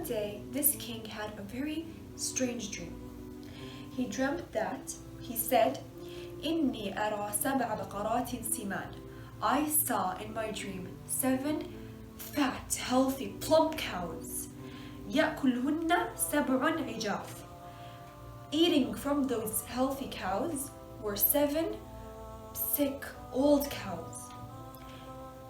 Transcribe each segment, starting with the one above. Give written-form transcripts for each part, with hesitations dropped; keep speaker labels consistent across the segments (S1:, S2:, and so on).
S1: one day, this king had a very strange dream. He dreamt that, he said, إِنِّي أَرَى سَبْعَ بَقَرَاتٍ سِمَانٍ. I saw in my dream 7 fat, healthy, plump cows. يَأْكُلْهُنَّ سَبْعٌ عِجَافٍ. Eating from those healthy cows were 7 sick, old cows.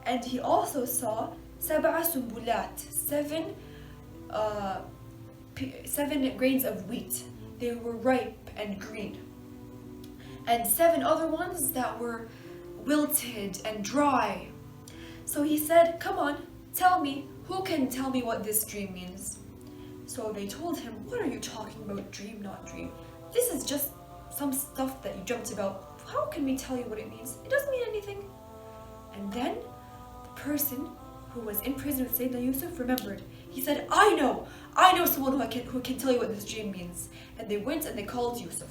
S1: And he also saw سبع سنبلات, 7 grains of wheat. They were ripe and green. And 7 other ones that were wilted and dry. So he said, come on, tell me, who can tell me what this dream means? So they told him, what are you talking about, dream, not dream? This is just some stuff that you dreamt about. How can we tell you what it means? It doesn't mean anything. And then the person who was in prison with Sayyidina Yusuf remembered. He said, I know someone who can tell you what this dream means. And they went and they called Yusuf.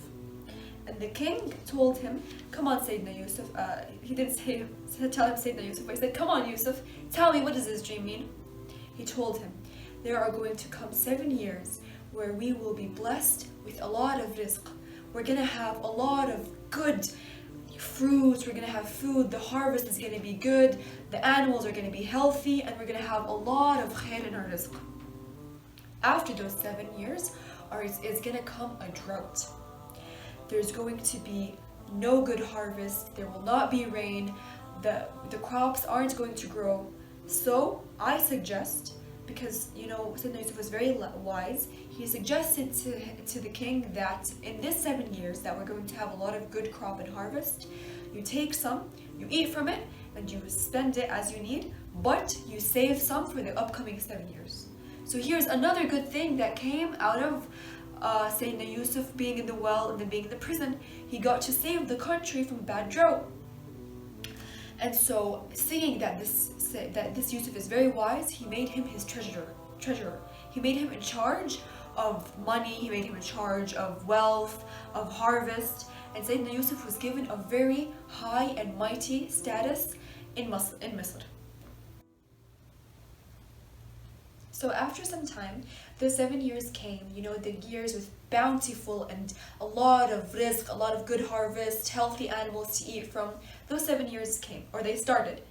S1: And the king told him, come on, Sayyidina Yusuf. He didn't tell him Sayyidina Yusuf, but he said, come on, Yusuf, tell me, what does this dream mean? He told him, there are going to come 7 years where we will be blessed with a lot of rizq. We're going to have a lot of good fruits, we're going to have food, the harvest is going to be good, the animals are going to be healthy, and we're going to have a lot of khair in our rizq. After those 7 years, is going to come a drought. There's going to be no good harvest, there will not be rain, the crops aren't going to grow. So I suggest, because Sayyidina Yusuf was very wise, he suggested to the king that in this 7 years that we're going to have a lot of good crop and harvest, you take some, you eat from it, and you spend it as you need, but you save some for the upcoming 7 years. So here's another good thing that came out of Sayyidina Yusuf being in the well and then being in the prison. He got to save the country from bad drought. And so, seeing that this Yusuf is very wise, he made him his treasurer. He made him in charge of money, he made him in charge of wealth, of harvest, and Sayyidina Yusuf was given a very high and mighty status in Misr. So after some time, the 7 years came, the years with bountiful and a lot of rizq, a lot of good harvest, healthy animals to eat from. Those 7 years came, or they started.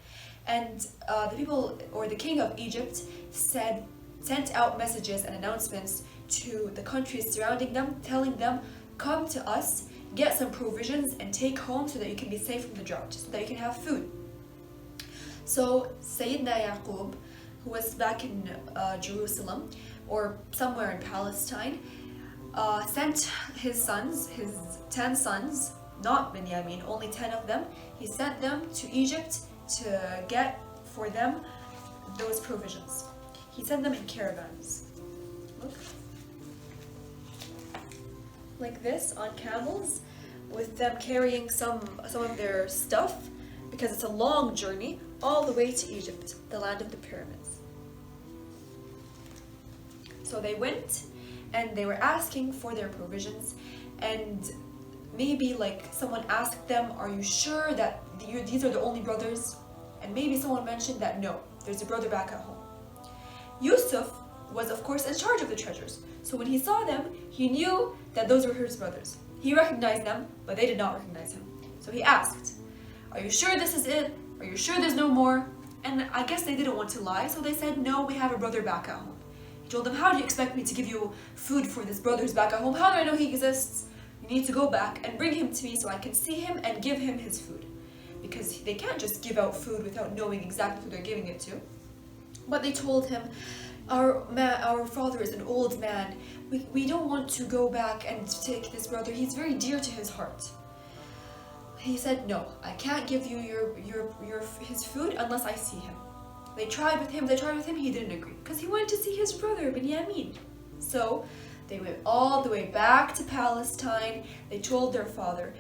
S1: And the people, or the king of Egypt, sent out messages and announcements to the countries surrounding them, telling them, come to us, get some provisions and take home so that you can be safe from the drought, so that you can have food. So Sayyidina Yaqub, who was back in Jerusalem or somewhere in Palestine, sent his 10 sons, not Binyamin, only 10 of them. He sent them to Egypt to get for them those provisions. He sent them in caravans. Look. Like this, on camels, with them carrying some of their stuff, because it's a long journey all the way to Egypt, the land of the pyramids. So they went and they were asking for their provisions, and maybe someone asked them, are you sure that these are the only brothers? And maybe someone mentioned that no, there's a brother back at home. Yusuf was of course in charge of the treasures, so when he saw them, he knew that those were his brothers. He recognized them, but they did not recognize him. So he asked, are you sure this is it? Are you sure there's no more? And I guess they didn't want to lie, so they said, no, we have a brother back at home. He told them, how do you expect me to give you food for this brother's back at home? How do I know he exists? You need to go back and bring him to me so I can see him and give him his food. Because they can't just give out food without knowing exactly who they're giving it to. But they told him, our father is an old man. We don't want to go back and take this brother. He's very dear to his heart. He said, no, I can't give you his food unless I see him. They tried with him, he didn't agree. Because he wanted to see his brother, Binyamin. So they went all the way back to Palestine. They told their father,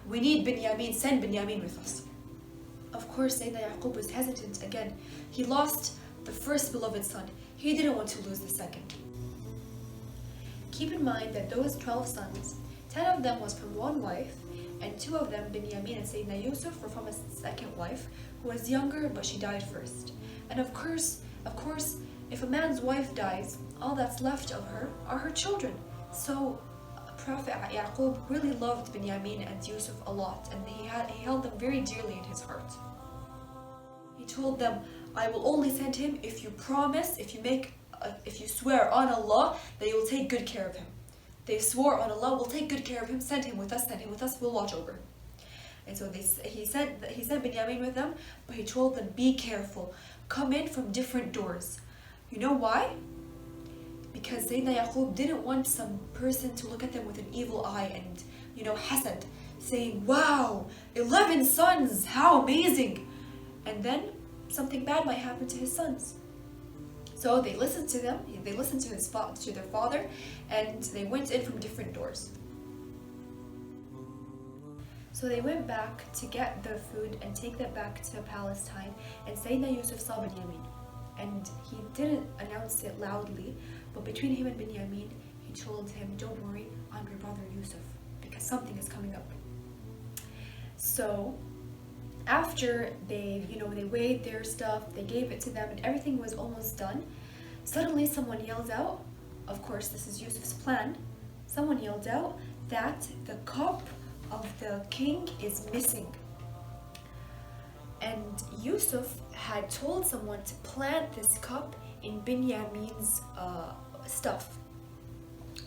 S1: we need Binyamin, send Binyamin with us. Of course, Sayyidina Yaqub was hesitant again. He lost the first beloved son. He didn't want to lose the second. Keep in mind that those 12 sons, 10 of them was from one wife, and 2 of them, Binyamin and Sayyidina Yusuf, were from a second wife, who was younger, but she died first. And of course, If a man's wife dies, all that's left of her are her children. So Prophet Yaqub really loved Binyamin and Yusuf a lot, and he held them very dearly in his heart. He told them, I will only send him if you promise, if you swear on Allah that you will take good care of him. They swore on Allah, we'll take good care of him, send him with us, we'll watch over him. And so he sent Binyamin with them, but he told them, be careful, come in from different doors. You know why? Because Sayyidina Yaqub didn't want some person to look at them with an evil eye and, hasad, saying, wow, 11 sons, how amazing. And then something bad might happen to his sons. So they listened to them, they listened to their father, and they went in from different doors. So they went back to get their food and take that back to Palestine, and Sayyidina Yusuf saw Binyamin. And he didn't announce it loudly, but between him and Binyamin, he told him, don't worry, I'm your brother Yusuf, because something is coming up. So after they weighed their stuff, they gave it to them, and everything was almost done, suddenly someone yells out, of course this is Yusuf's plan, someone yelled out that the cup of the king is missing. And Yusuf had told someone to plant this cup in Binyamin's stuff.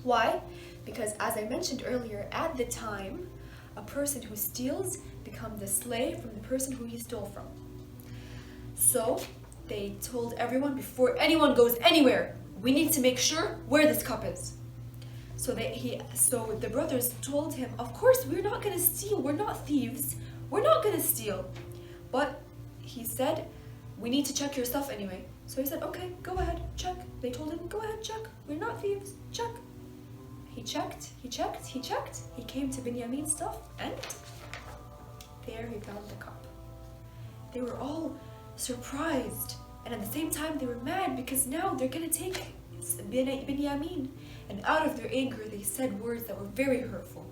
S1: Why? Because as I mentioned earlier, at the time, a person who steals becomes the slave from the person who he stole from. So they told everyone, before anyone goes anywhere, we need to make sure where this cup is. So the brothers told him, of course we're not going to steal, we're not thieves, we're not going to steal. But he said, we need to check your stuff anyway. So he said, okay, go ahead, check. They told him, go ahead, check. We're not thieves, check. He checked. He came to Binyamin's stuff, and there he found the cup. They were all surprised, and at the same time they were mad because now they're going to take Binyamin. And out of their anger, they said words that were very hurtful.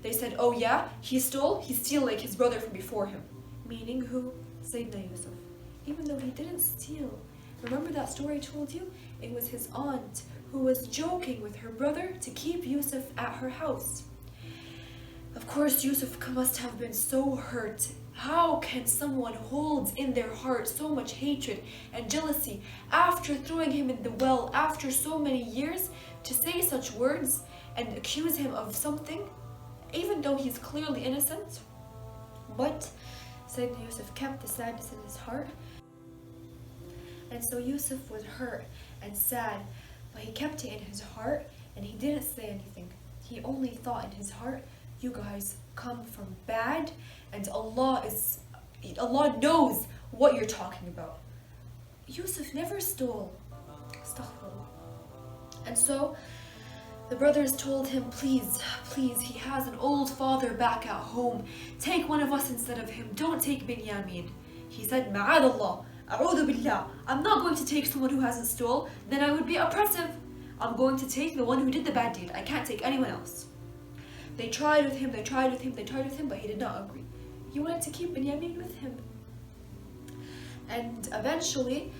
S1: They said, oh yeah, he's steal like his brother from before him. Meaning who? Sayyidina Yusuf. Even though he didn't steal. Remember that story I told you? It was his aunt who was joking with her brother to keep Yusuf at her house. Of course, Yusuf must have been so hurt. How can someone hold in their heart so much hatred and jealousy after throwing him in the well after so many years, to say such words and accuse him of something, even though he's clearly innocent? But Sayyidina Yusuf kept the sadness in his heart. And so Yusuf was hurt and sad, but he kept it in his heart and he didn't say anything. He only thought in his heart, you guys come from bad and Allah knows what you're talking about. Yusuf never stole. Astaghfirullah. And so the brothers told him, please, he has an old father back at home. Take one of us instead of him. Don't take Binyamin. He said, Ma'adallah, A'udhu Billah. I'm not going to take someone who hasn't stole. Then I would be oppressive. I'm going to take the one who did the bad deed. I can't take anyone else. They tried with him, but he did not agree. He wanted to keep Binyamin with him. And eventually,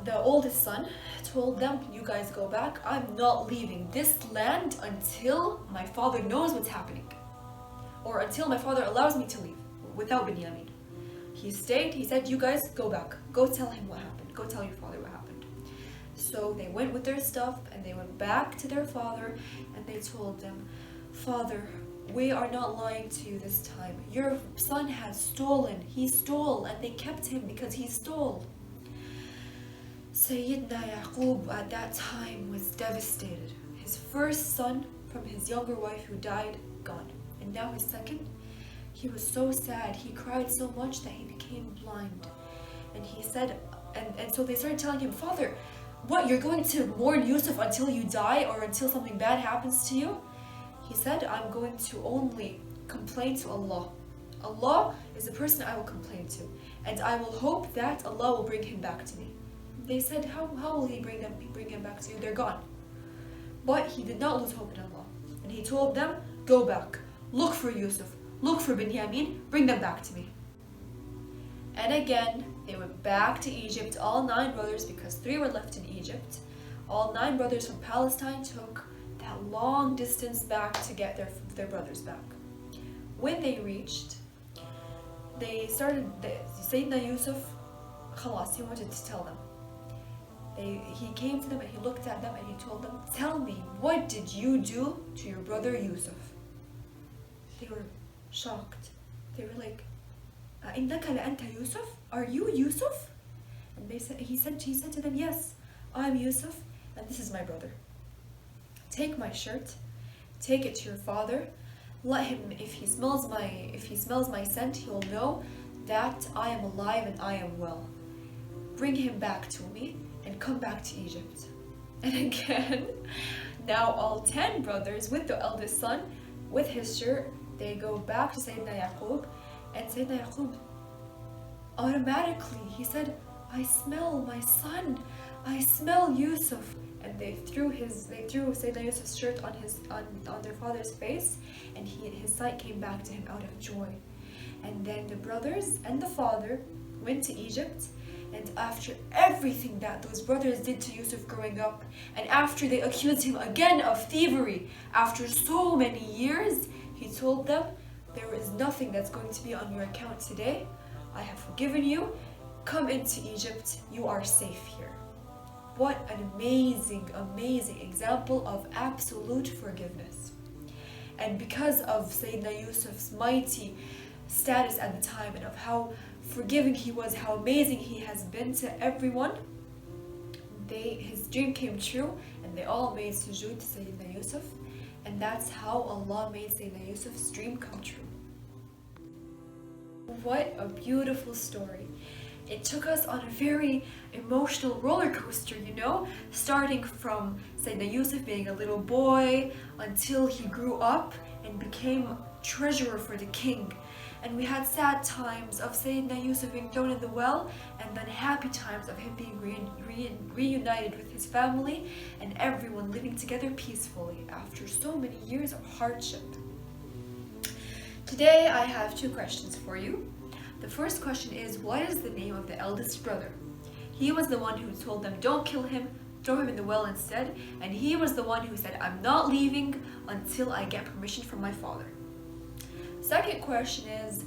S1: the oldest son told them, you guys go back. I'm not leaving this land until my father knows what's happening. Or until my father allows me to leave without Binyamin. He stayed. He said, you guys go back. Go tell him what happened. Go tell your father what happened. So they went with their stuff and they went back to their father and they told them, Father, we are not lying to you this time. Your son has stolen. He stole and they kept him because he stole. Sayyidina Yaqub at that time was devastated. His first son from his younger wife who died, gone. And now his second, he was so sad. He cried so much that he became blind. And he said, and so they started telling him, Father, what, you're going to mourn Yusuf until you die or until something bad happens to you? He said, I'm going to only complain to Allah. Allah is the person I will complain to. And I will hope that Allah will bring him back to me. They said, how will he bring him back to you? They're gone. But he did not lose hope in Allah. And he told them, go back. Look for Yusuf. Look for Binyamin. Bring them back to me. And again, they went back to Egypt, all 9 brothers, because 3 were left in Egypt. All 9 brothers from Palestine took that long distance back to get their brothers back. When they reached, Sayyidina Yusuf, khalas, he wanted to tell them. He came to them and he looked at them and he told them, tell me, what did you do to your brother Yusuf? They were shocked. They were like, إِنَّكَ لَأَنْتَ Yusuf? Are you Yusuf? And he said to them, yes, I'm Yusuf and this is my brother. Take my shirt, take it to your father, let him, if he smells my scent, he'll know that I am alive and I am well. Bring him back to me and come back to Egypt. And again, now all 10 brothers with the eldest son, with his shirt, they go back to Sayyidina Yaqub, and Sayyidina Yaqub, automatically, he said, I smell my son, I smell Yusuf. And they threw Sayyidina Yusuf's shirt on their father's face, and his sight came back to him out of joy. And then the brothers and the father went to Egypt, and after everything that those brothers did to Yusuf growing up, and after they accused him again of thievery, after so many years, he told them, there is nothing that's going to be on your account today. I have forgiven you. Come into Egypt. You are safe here. What an amazing, amazing example of absolute forgiveness. And because of Sayyidina Yusuf's mighty status at the time and of how forgiving he was, how amazing he has been to everyone, his dream came true and they all made sujood to Sayyidina Yusuf, and that's how Allah made Sayyidina Yusuf's dream come true. What a beautiful story. It took us on a very emotional roller coaster, starting from Sayyidina Yusuf being a little boy until he grew up and became treasurer for the king. And we had sad times of Sayyidina Yusuf being thrown in the well, and then happy times of him being reunited with his family and everyone living together peacefully after so many years of hardship. Today I have 2 questions for you. The first question is, what is the name of the eldest brother? He was the one who told them, don't kill him, throw him in the well instead, and he was the one who said, I'm not leaving until I get permission from my father. Second question is,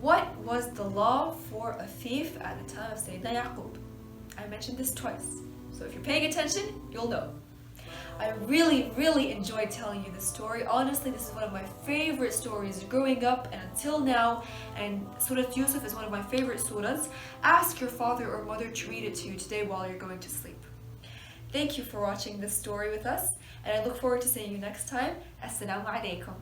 S1: what was the law for a thief at the time of Sayyidina Yaqub? I mentioned this twice, so if you're paying attention, you'll know. I really, really enjoyed telling you this story. Honestly, this is one of my favorite stories growing up and until now, and Surah Yusuf is one of my favorite surahs. Ask your father or mother to read it to you today while you're going to sleep. Thank you for watching this story with us, and I look forward to seeing you next time. Assalamu alaikum.